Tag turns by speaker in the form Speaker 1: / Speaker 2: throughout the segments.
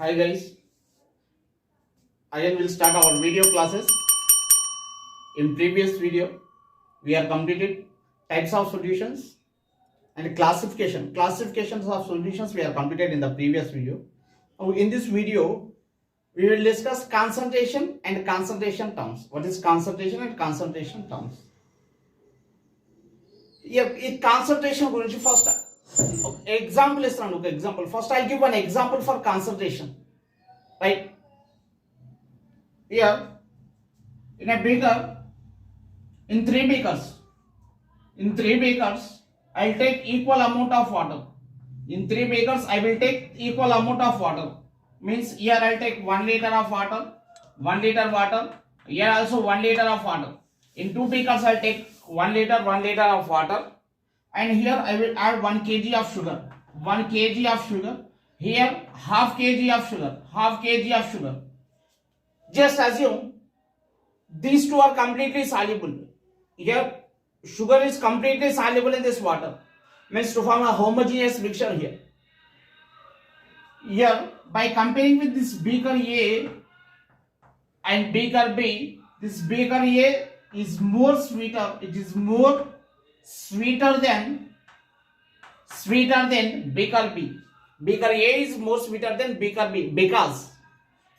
Speaker 1: Hi guys, again we'll start our video classes. In previous video, we have completed types of solutions and classifications of solutions we have completed in the previous video. Now, in this video, we will discuss concentration and concentration terms. What is concentration and concentration terms? ఈ concentration గురించి first example ఇస్తున్నాను. ఒక example first I give one example for concentration. Right, here in a beaker, in three beakers I'll take equal amount of water. In three beakers I will take equal amount of water. Means here I'll take 1 liter of water, 1 liter water. Here also 1 liter of water. In two beakers I'll take 1 liter of water, and here I will add 1 kg of sugar. 1 kg of sugar. Here half kg of sugar. Just assume these two are completely soluble. Here sugar is completely soluble in this water. Means to form a homogeneous mixture here. Here by comparing with this beaker A and beaker B, this beaker A is more sweeter. It is more sweeter than beaker B. Beaker A is more sweeter than beaker B because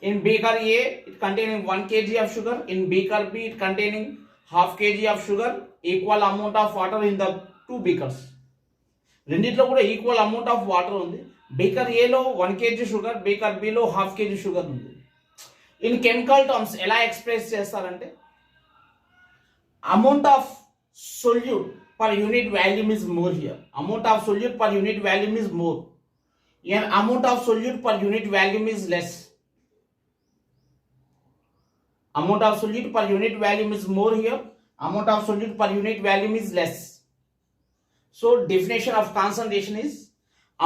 Speaker 1: in beaker A it containing 1 kg of sugar, in beaker B it containing half kg of sugar, equal amount of water in the two beakers. రెండిట్లో కూడా equal amount of water ఉంది. Beaker ఏలో 1 kg sugar, beaker below half kg sugar ఉంది. In chemical terms ఎలా express చేస్తారంటే amount of solute per unit volume is more here. Amount of solute per unit volume is more. Here amount of solute per unit volume is less. Amount of solute per unit volume is more here. Amount of solute per unit volume is less. So definition of concentration is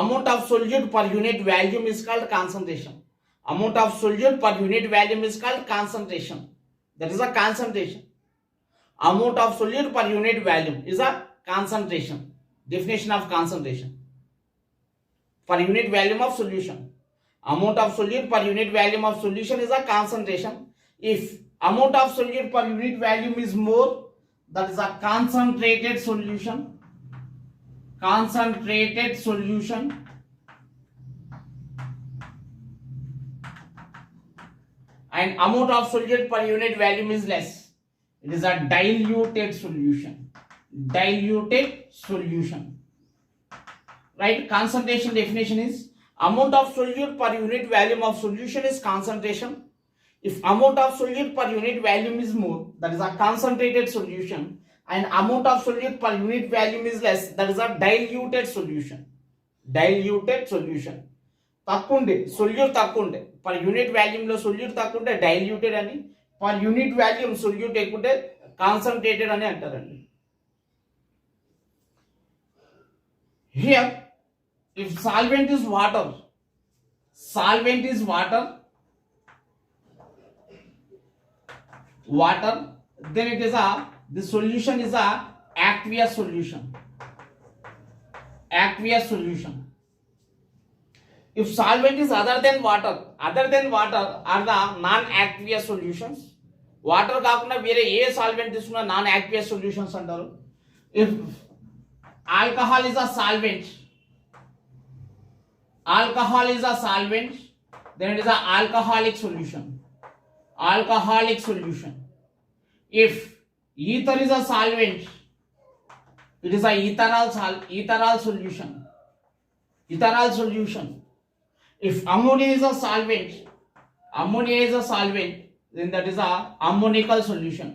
Speaker 1: amount of solute per unit volume is called concentration. Amount of solute per unit volume is called concentration. That is a concentration. Amount of solute per unit volume is a concentration. Definition of concentration. Per unit volume of solution. Amount of solute per unit volume of solution is a concentration. If amount of solute per unit volume is more, that is a concentrated solution. Concentrated solution. And amount of solute per unit volume is less. It is a diluted solution. Diluted solution. Right? Concentration definition is amount of solute per unit volume of solution is concentration. If amount of solute per unit volume is more, that is a concentrated solution. And amount of solute per unit volume is less, that is a diluted solution. Diluted solution. తక్కువండి solute తక్కువండి per unit వాల్యూమ్లో solute తక్కువంటే diluted అని, per unit volume solute ఎక్కుంటే concentrated అని అంటారండి. Here if solvent is water, then it is the solution is a aqueous solution. If solvent is other than water are the non-aqueous solutions. Water కాకుండా వేరే ఏ solvent తీసుకున్నా non aqueous solutions అంటారు. If alcohol is a solvent, then it is a alcoholic solution. If ether is a solvent, it is a ethanol solution. If ammonia is a solvent, then that is a ammoniacal solution.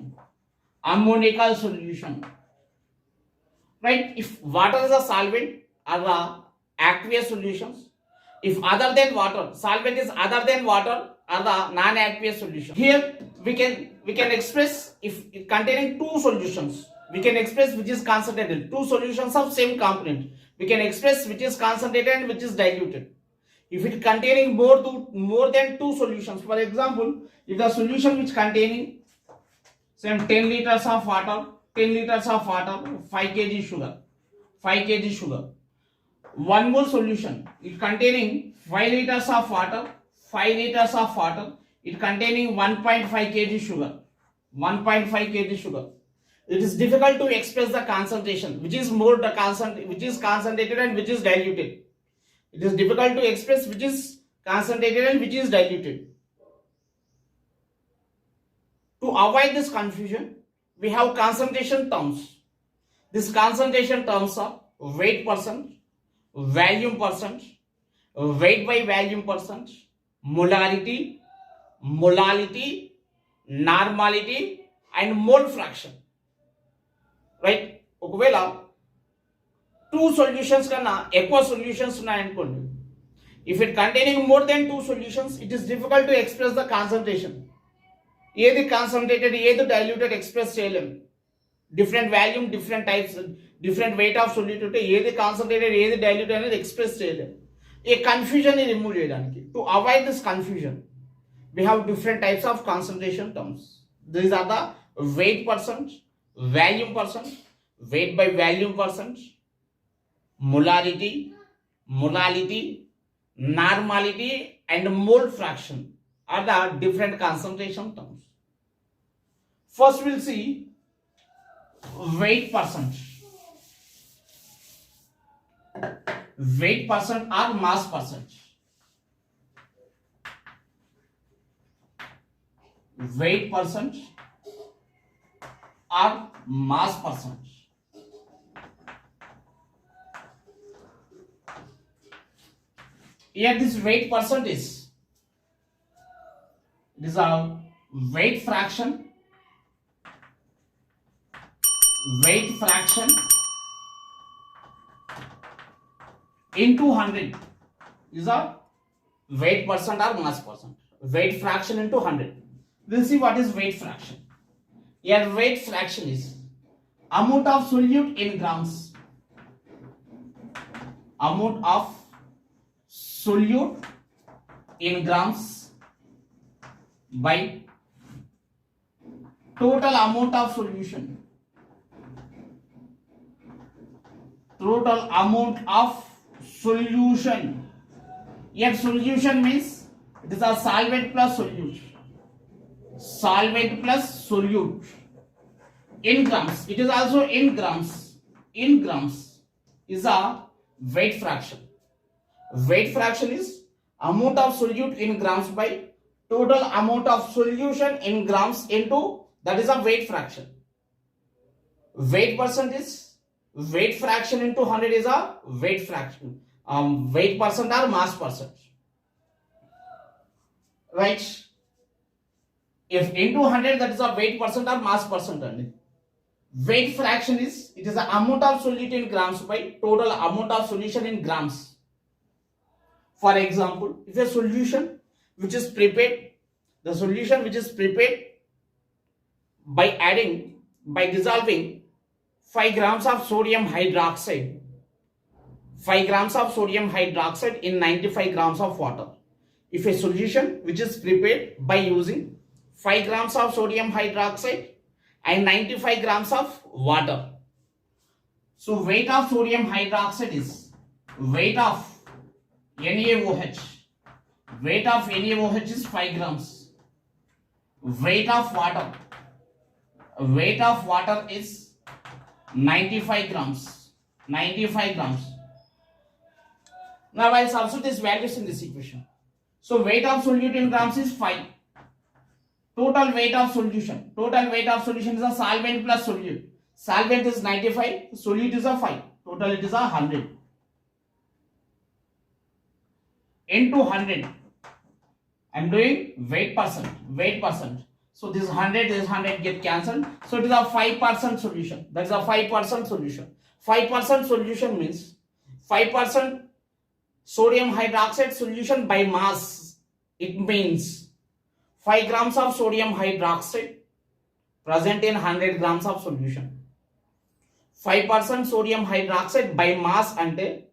Speaker 1: Right? If water is a solvent are the aqueous solutions. If other than water, solvent is other than water are the non-aqueous solution. Here we can express if containing two solutions, we can express which is concentrated. Two solutions of same component, we can express which is concentrated and which is diluted. If it containing more than two solutions, for example, if the solution which containing say 10 liters of water, 5 kg sugar, 5 kg sugar. One more solution, it containing 5 liters of water, 5 liters of water, it containing 1.5 kg sugar. 1.5 kg sugar. It is difficult to express the concentration, which is more the which is concentrated and which is diluted. It is difficult to express which is concentrated and which is diluted. To avoid this confusion, we have concentration terms. These concentration terms are weight percent, volume percent, weight by volume percent, molarity, molality, normality, and mole fraction. Right? ఒకవేళ two solutions కన్నా ఎక్కువ solutions ఉన్నాయనుకోండి, if it containing more than two solutions, it is difficult to express the concentration. ఏది concentrated ఏది diluted express చేయలేము. Different volume, different types, different wait of solute ఉంటే ఏది concentrated ఏది డైల్యూటెడ్ అనేది ఎక్స్ప్రెస్ చేయలేము. ఈ కన్ఫ్యూజన్ని రిమూవ్ చేయడానికి, to avoid this confusion, we have different types of concentration terms. These are the weight percent, volume percent, weight by volume percent, molarity, molality, normality, and mole fraction are the different concentration terms. First we'll see weight percent. Weight percent or mass percent. Weight percent or mass percent. Here this weight percent is, it is a weight fraction, into 100 is a weight percent or mass percent. Weight fraction into 100. We'll see what is weight fraction. Here weight fraction is amount of solute in grams. Amount of solute in grams by total amount of solution. Total amount of solution. Here solution means it is a solvent plus solute. Solvent plus solute in grams. It is also in grams. In grams is a weight fraction. Weight fraction is amount of solute in grams by total amount of solution in grams into, that is a weight fraction. Weight percent is weight fraction into 100 is a weight fraction. Weight percent or mass percent. Right? If into 100, that is a weight percent or mass percent only. Weight fraction is, it is the amount of solute in grams by total amount of solution in grams. For example, if a solution which is prepared, the solution which is prepared by dissolving 5 grams of sodium hydroxide, 5 grams of sodium hydroxide in 95 grams of water. If a solution which is prepared by using 5 grams of sodium hydroxide and 95 grams of water. So weight of sodium hydroxide is weight of NaOH. Weight of NaOH is 5 grams. Weight of water is 95 grams. 95 grams. Now I'll substitute these values in this equation. So weight of solute in grams is 5. Total weight of solution. Total weight of solution is a solvent plus solute. Solvent is 95, solute is a 5. Total it is a 100. Into 100. I'm doing weight percent. So this 100 get cancelled. So it is a 5% solution. That is a 5% solution. 5% solution means 5% sodium hydroxide solution by mass. It means 5 grams of sodium hydroxide present in 100 grams of solution. 5% sodium hydroxide by mass ante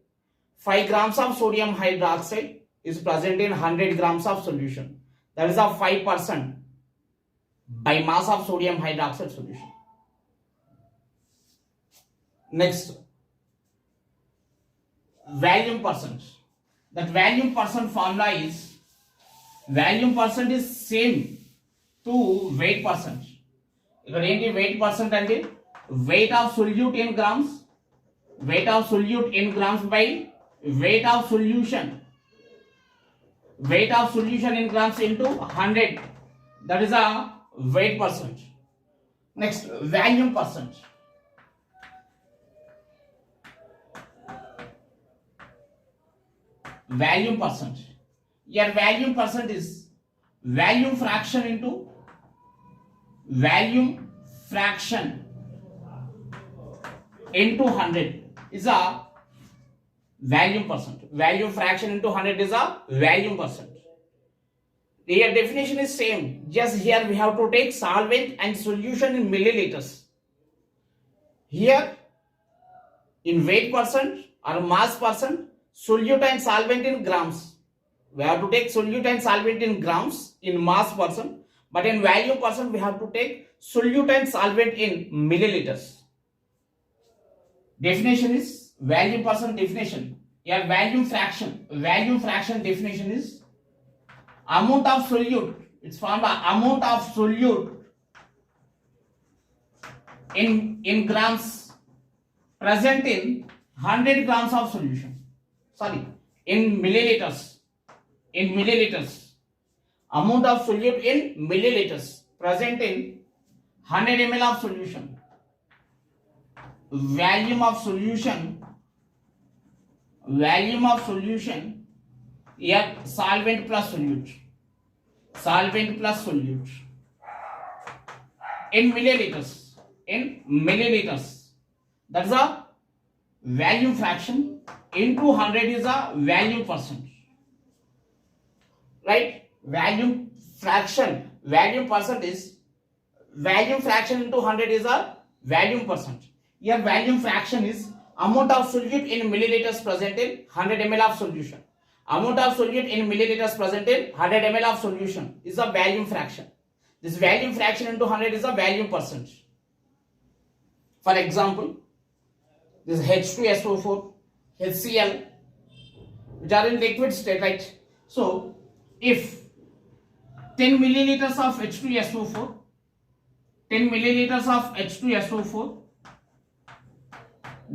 Speaker 1: 5 grams of sodium hydroxide is present in 100 grams of solution. That is a 5% by mass of sodium hydroxide solution. Next, volume percent. That volume percent formula is volume percent is same to weight percent. ఇక్కడ ఏంటి weight percent అంటే weight of solute in grams, weight of solute in grams by weight of solution, weight of solution in grams into 100, that is a weight percent. Next, volume percent. Volume percent. Your volume percent is volume fraction into volume fraction into 100 is a volume percent. Volume fraction into 100 is a volume percent. Here definition is same, just here we have to take solvent and solution in milliliters. Here in weight percent or mass percent, solute and solvent in grams. We have to take solute and solvent in grams in mass percent, but in volume percent we have to take solute and solvent in milliliters. Definition is volume percent definition. Your volume fraction definition is amount of solute. It's formed by amount of solute in grams present in 100 grams of solution. Sorry, in milliliters. In milliliters. Amount of solute in milliliters present in 100 ml of solution. Volume of solution, here solvent plus solute, in milliliters, that is a volume fraction into 100 is a volume percent, right? Volume percent is volume fraction into 100 is a volume percent. Here volume fraction is amount of solute in milliliters present in 100 ml of solution. Amount of solute in milliliters present in 100 ml of solution is a volume fraction. This volume fraction into 100 is a volume percent. For example, this H2SO4, HCl, which are in liquid state, right? So if 10 milliliters of H2SO4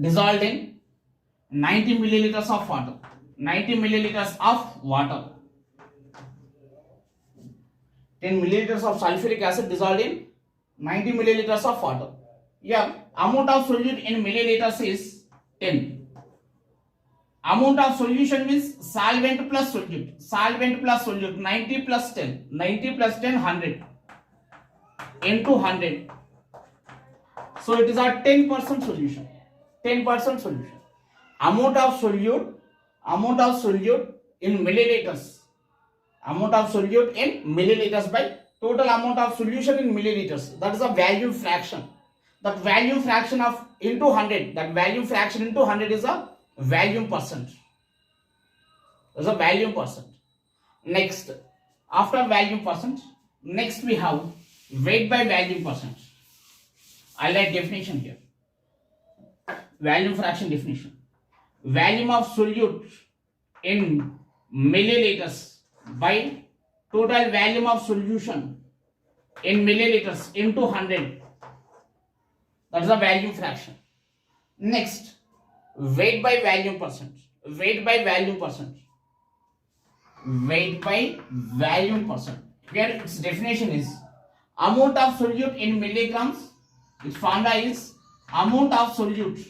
Speaker 1: dissolved in 90 milliliters of water. 10 milliliters of sulfuric acid dissolved in 90 milliliters of water. Yeah, amount of solute in milliliters is 10. Amount of solution means solvent plus solute. 90 plus 10, 100 into 100. So it is a 10% solution. Amount of solute in milliliters. By total amount of solution in milliliters. That is a volume fraction. That volume fraction into 100 is a volume percent. Next, after volume percent, next we have weight by volume percent. I like definition here. Volume fraction definition. Volume of solute in milliliters by total volume of solution in milliliters into 100. That is a volume fraction. Next, weight by volume percent. Here its definition is amount of solute in milligrams. Its formula is amount of solute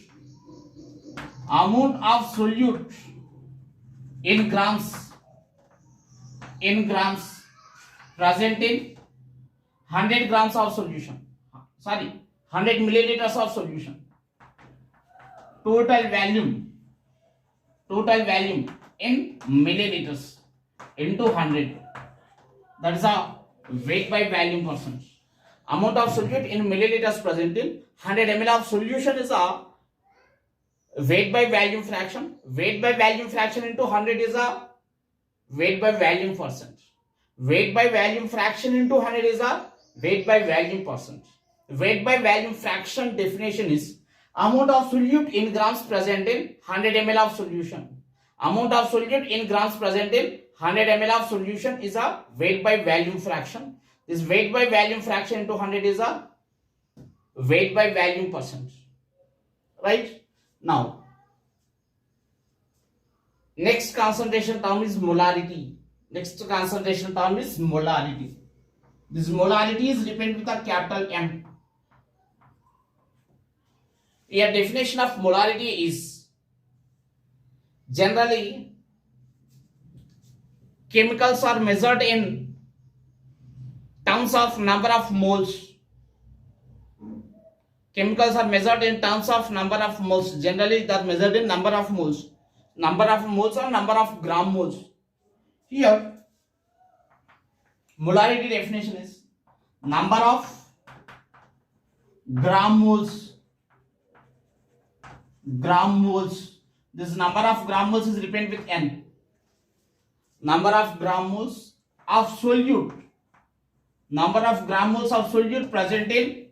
Speaker 1: in grams present in 100 grams of solution. 100 milliliters of solution. Total volume in milliliters into 100. That is a weight by volume percent. Amount of solute in milliliters present in 100 ml of solution is a weight by volume fraction. Weight by volume fraction into 100 is a weight by volume percent. Weight by volume fraction into 100 is a weight by volume percent. Weight by volume fraction definition is amount of solute in grams present in 100 ml of solution. Amount of solute in grams present in 100 ml of solution is a weight by volume fraction. This weight by volume fraction into 100 is a weight by volume percent. Right? Now, next concentration term is molarity. Next concentration term is molarity. This molarity is written with a capital M. Here definition of molarity is generally chemicals are measured in terms of number of moles. Chemicals are measured in terms of number of moles. Generally, they are measured in number of moles. Number of moles or number of gram moles. Here, molarity definition is number of gram moles. Gram moles. This number of gram moles is written with N. Number of gram moles of solute. Number of gram moles of solute present in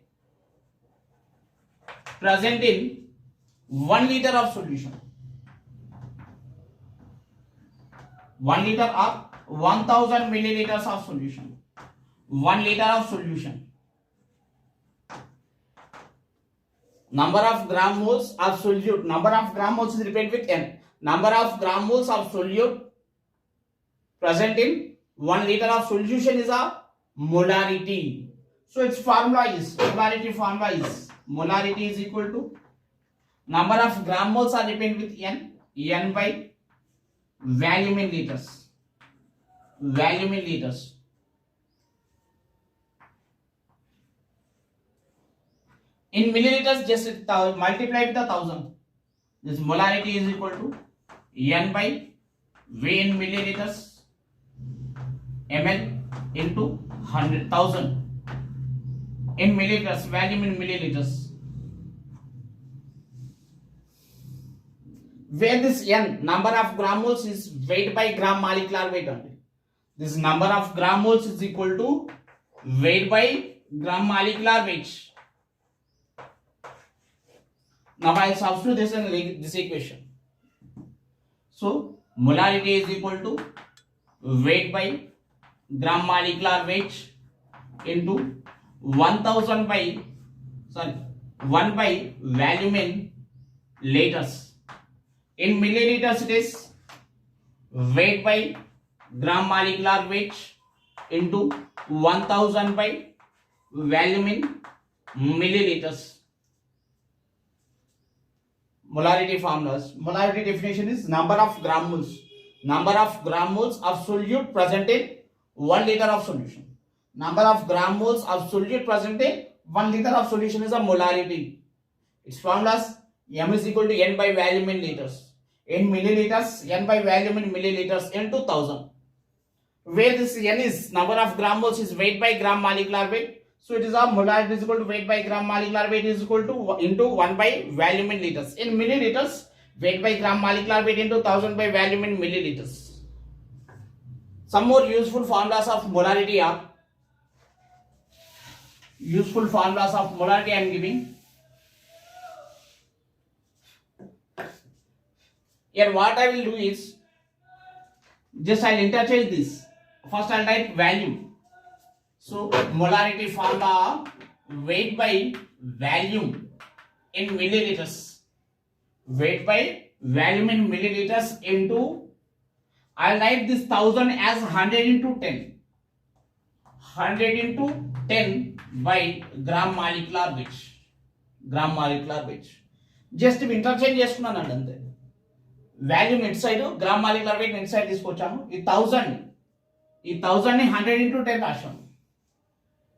Speaker 1: 1 liter of solution. 1 liter or 1000 milliliters of solution. 1 liter of solution. Number of gram moles of solute. Number of gram moles is repeated with N. Number of gram moles of solute present in 1 liter of solution is a molarity. So its formula is, molarity is equal to number of gram moles are repeated with N. N by volume in liters. Volume in liters. In milliliters, just multiply with 1000. This molarity is equal to N by V in milliliters ml into 100,000 in milliliters, volume in milliliters. Where this N, number of gram moles, is weight by gram molecular weight only. This number of gram moles is equal to weight by gram molecular weight. Now I will substitute this in this equation. So molarity is equal to weight by gram molecular weight into 1000 by 1 by volume in liters. In milliliters it is weight by gram molecular weight into 1000 by volume in milliliters. Molarity formulas. Molarity definition is number of gram moles. Number of gram moles of solute present in 1 liter of solution. Number of gram moles of solute present in 1 liter of solution is a molarity. Its formulas: M is equal to N by volume in liters. In milliliters, N by volume in milliliters into 1000. Where this N is number of gram moles is weight by gram molecular weight. So it is a molarity is equal to weight by gram molecular weight is equal to into 1 by volume in liters. In milliliters, weight by gram molecular weight into 1000 by volume in milliliters. Some more useful formulas of molarity are I am giving. Here what I will do is just I will interchange this. First I will write volume. So molarity formula weight by volume in milliliters. Weight by volume in milliliters into, I will write this 1000 as 100 into 10. 100 into 10 by gram molecular weight. Gram molecular weight. Just interchange చేస్తున్నాను అంతే. Volume it side gram molecular weight it side తీసుకొచ్చాను. ఈ 1000 ని 100 into 10 రాశాను.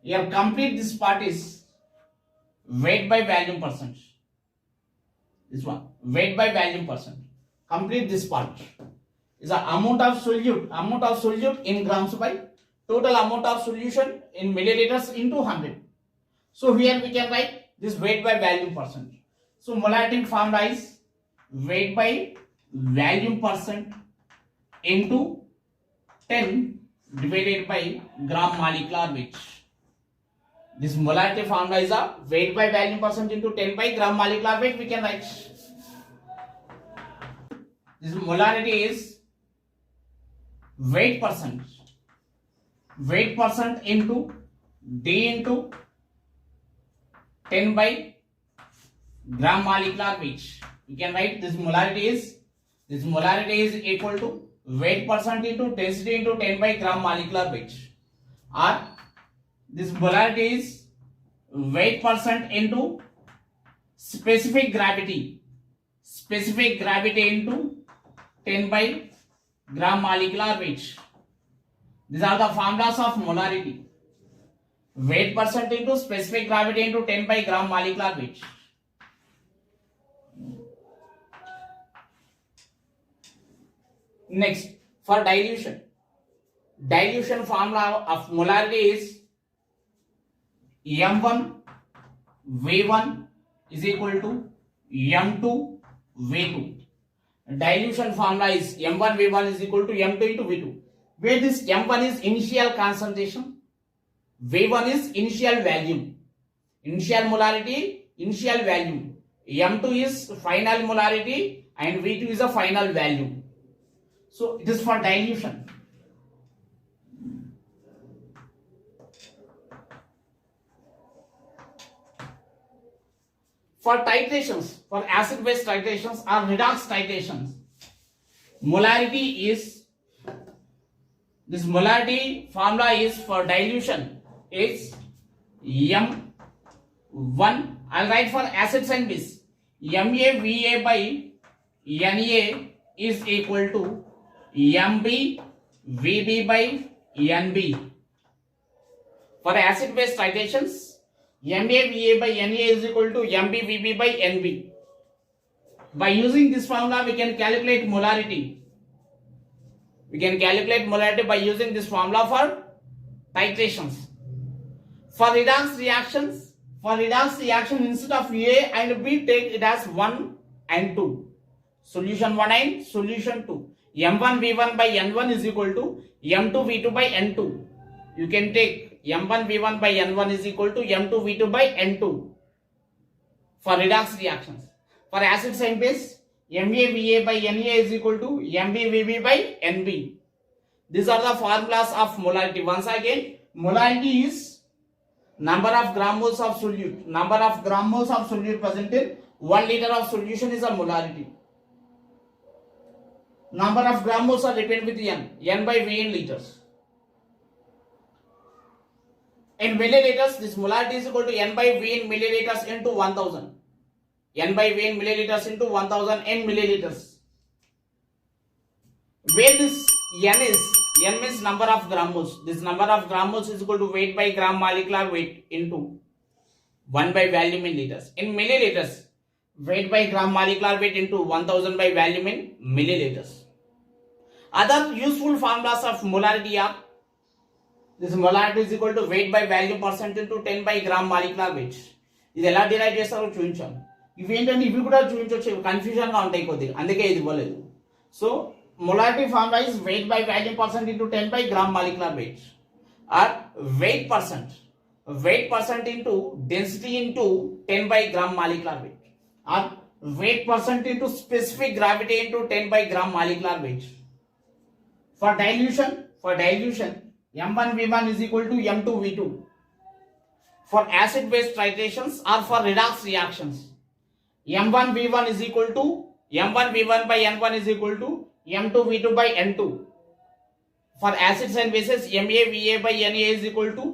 Speaker 1: Here complete this part is weight by volume percent. This one weight by volume percent. Complete this part is the amount of solute in grams by total amount of solution in milliliters into 100. So here we can write this weight by volume percent. So molarity formula is weight by volume percent into 10 divided by gram molecular weight. This molarity formula is a weight by volume percent into 10 by gram molecular weight. We can write this molarity is weight percent into D into 10 by gram molecular weight. You can write this molarity is equal to weight percent into density into 10 by gram molecular weight, or this molarity is weight percent into specific gravity into 10 by gram molecular weight. These are the formulas of molarity. Weight percent into specific gravity into 10 by gram molecular weight. Next, for dilution formula of molarity is M1 V1 is equal to M2 V2. Dilution formula is M1 V1 is equal to M2 into V2, where this M1 is initial concentration, V1 is initial value, initial molarity, initial value, M2 is final molarity, and V2 is a final value. So it is for dilution. For titrations, for acid-base titrations or redox titrations, molarity is, this molarity formula is for dilution is M1, I'll write for acids and base, MaVa by Na is equal to MbVb by Nb. For acid-base titrations, MaVa by Na is equal to MbVb by Nb. By using this formula, we can calculate molarity. We can calculate molarity by using this formula for titrations. For redox reactions, instead of A and B, take it as 1 and 2. Solution 1 and solution 2. M1 V1 by N1 is equal to M2 V2 by N2. You can take M1 V1 by N1 is equal to M2 V2 by N2 for redox reactions. For acids and base, MaVa by Na is equal to MbVb by Nb. These are the formulas of molarity. Once again, molarity is number of gram moles of solute. Number of gram moles of solute present in 1 liter of solution is a molarity. Number of gram moles are repeated with N by V in liters. In milliliters, this molarity is equal to N by V in milliliters into 1000. N by V in milliliters into 1000 in milliliters. Where this N means number of gram moles. This number of gram moles is equal to weight by gram molecular weight into 1 by volume in liters. In milliliters, weight by gram molecular weight into 1000 by volume in milliliters. Other useful formulas of molarity are, this molarity is equal to weight by volume percent into 10 by gram molecular weight. ఇది ఎలా derive చేస్తారో చూపించాను. ఇవేంటంటే ఇవి కూడా చూపించవచ్చు, confusion గా ఉంటాయి కొద్దిగా, అందుకే ఇది ఇవ్వలేదు. So molarity formula is weight by volume percent into 10 by gram molecular weight, or weight percent into density into 10 by gram molecular weight, or weight percent into specific gravity into 10 by gram molecular weight. For dilution, M1 V1 is equal to M2 V2. For acid-base titrations or for redox reactions, M1 V1 is equal to M1 V1 by N1 is equal to M2 V2 by N2. For acids and bases, MaVa by Na is equal to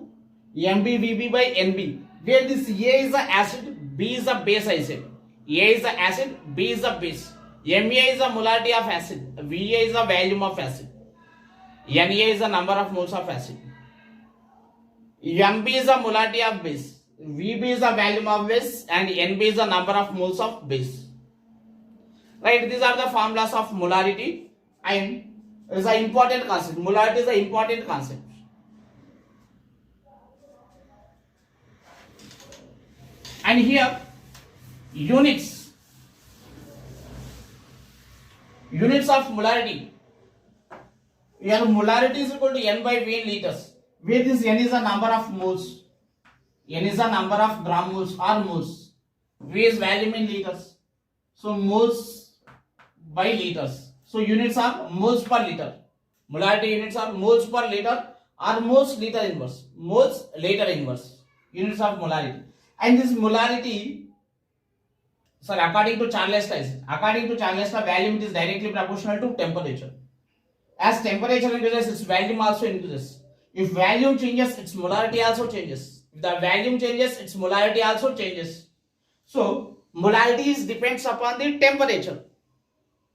Speaker 1: MbVb by Nb. Where this A is the acid, B is the base, I said. A is the acid, B is the base. Ma is the molarity of acid, Va is the volume of acid, Na is the number of moles of acid, Mb is the molarity of base, Vb is the volume of base, and Nb is the number of moles of base. Right, these are the formulas of molarity, and it is an important concept. Molarity is an important concept. And here units of molarity. Here molarity is equal to N by V in liters, where this N is the number of moles, N is the number of gram moles or moles, V is volume in liters, so moles by liters. So units are moles per liter. Molarity units are moles per liter or moles liter inverse. Moles liter inverse. Units of molarity. And this molarity, sorry, according to Charles law, volume is directly proportional to temperature. As temperature increases, its volume also increases. If volume changes, its molarity also changes. If the volume changes, its molarity also changes. So, molarity depends upon the temperature.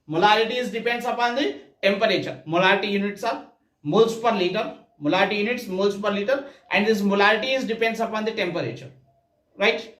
Speaker 1: Molarity depends upon the temperature. Molarity units are moles per liter. Molarity units moles per liter, and this molarity depends upon the temperature. Right?